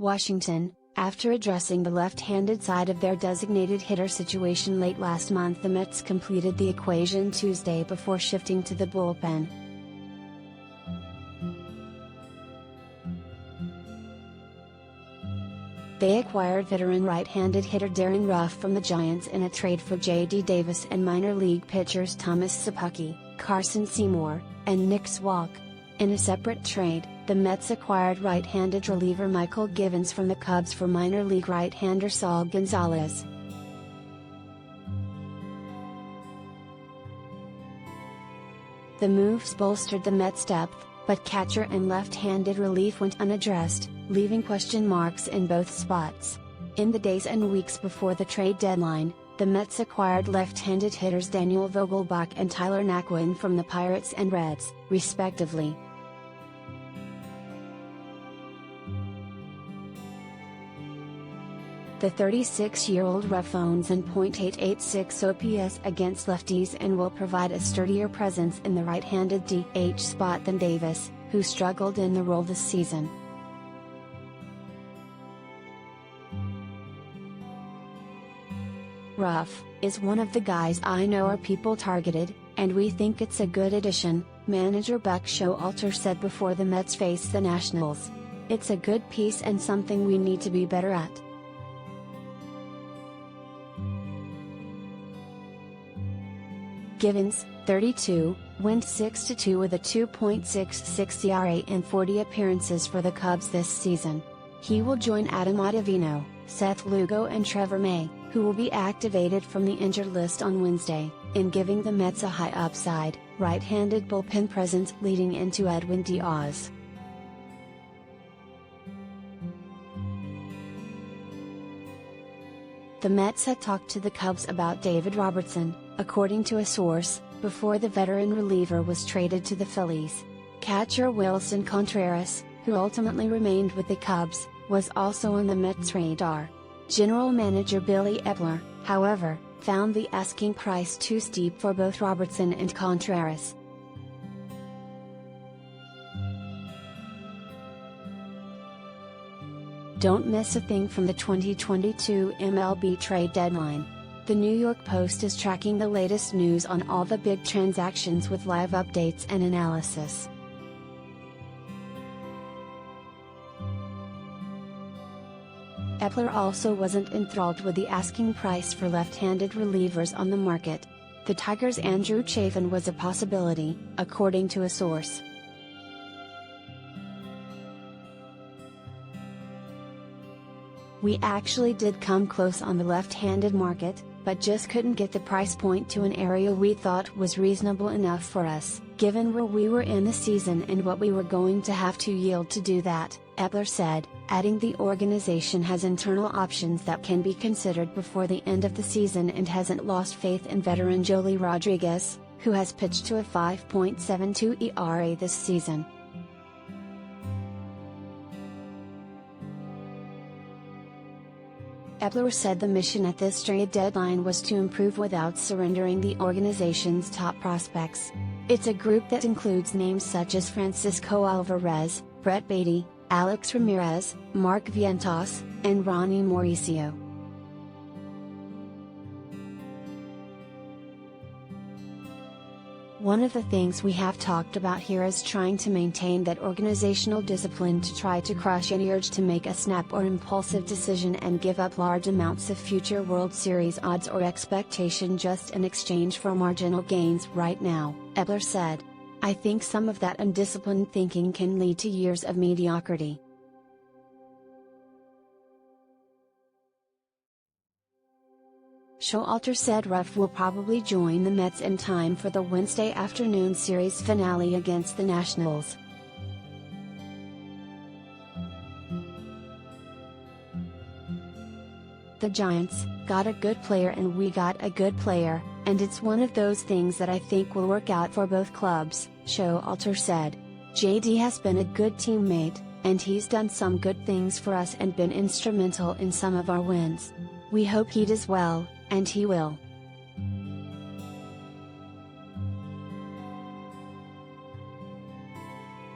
Washington. After addressing the left-handed side of their designated hitter situation late last month, the Mets completed the equation Tuesday before shifting to the bullpen. They acquired veteran right-handed hitter Darin Ruf from the Giants in a trade for J.D. Davis and minor league pitchers Thomas Szapucki, Carson Seymour, and Nick Zwack. In a separate trade, the Mets acquired right-handed reliever Mychal Givens from the Cubs for minor league right-hander Saul Gonzalez. The moves bolstered the Mets' depth, but catcher and left-handed relief went unaddressed, leaving question marks in both spots. In the days and weeks before the trade deadline, the Mets acquired left-handed hitters Daniel Vogelbach and Tyler Naquin from the Pirates and Reds, respectively. The 36-year-old Ruf owns an .886 OPS against lefties and will provide a sturdier presence in the right-handed DH spot than Davis, who struggled in the role this season. Ruf is one of the guys I know our people targeted, and we think it's a good addition, manager Buck Showalter said before the Mets face the Nationals. It's a good piece and something we need to be better at. Givens, 32, went 6-2 with a 2.66 ERA in 40 appearances for the Cubs this season. He will join Adam Ottavino, Seth Lugo and Trevor May, who will be activated from the injured list on Wednesday, in giving the Mets a high upside, right-handed bullpen presence leading into Edwin Diaz. The Mets had talked to the Cubs about David Robertson, according to a source, before the veteran reliever was traded to the Phillies. Catcher Wilson Contreras, who ultimately remained with the Cubs, was also on the Mets' radar. General manager Billy Epler, however, found the asking price too steep for both Robertson and Contreras. Don't miss a thing from the 2022 MLB trade deadline. The New York Post is tracking the latest news on all the big transactions with live updates and analysis. Epler also wasn't enthralled with the asking price for left-handed relievers on the market. The Tigers' Andrew Chafin was a possibility, according to a source. We actually did come close on the left-handed market, but just couldn't get the price point to an area we thought was reasonable enough for us, given where we were in the season and what we were going to have to yield to do that, Epler said, adding the organization has internal options that can be considered before the end of the season and hasn't lost faith in veteran Joely Rodriguez, who has pitched to a 5.72 ERA this season. Epler said the mission at this trade deadline was to improve without surrendering the organization's top prospects. It's a group that includes names such as Francisco Alvarez, Brett Baty, Alex Ramirez, Mark Vientos, and Ronnie Mauricio. One of the things we have talked about here is trying to maintain that organizational discipline to try to crush any urge to make a snap or impulsive decision and give up large amounts of future World Series odds or expectation just in exchange for marginal gains right now, Epler said. I think some of that undisciplined thinking can lead to years of mediocrity. Showalter said Ruf will probably join the Mets in time for the Wednesday afternoon series finale against the Nationals. The Giants got a good player and we got a good player, and it's one of those things that I think will work out for both clubs, Showalter said. JD has been a good teammate, and he's done some good things for us and been instrumental in some of our wins. We hope he does well, and he will.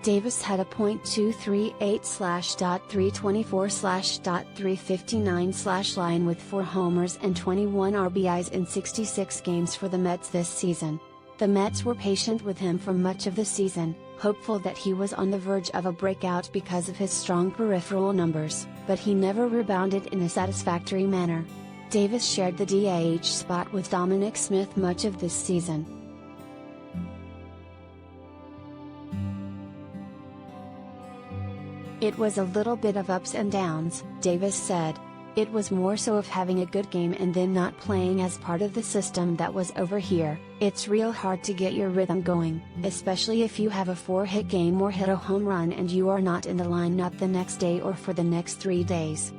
Davis had a .238/.324/.359/ line with 4 homers and 21 RBIs in 66 games for the Mets this season. The Mets were patient with him for much of the season, hopeful that he was on the verge of a breakout because of his strong peripheral numbers, but he never rebounded in a satisfactory manner. Davis shared the DH spot with Dominic Smith much of this season. "It was a little bit of ups and downs," Davis said. "It was more so of having a good game and then not playing as part of the system that was over here. It's real hard to get your rhythm going, especially if you have a 4-hit game or hit a home run and you are not in the lineup the next day or for the next 3 days.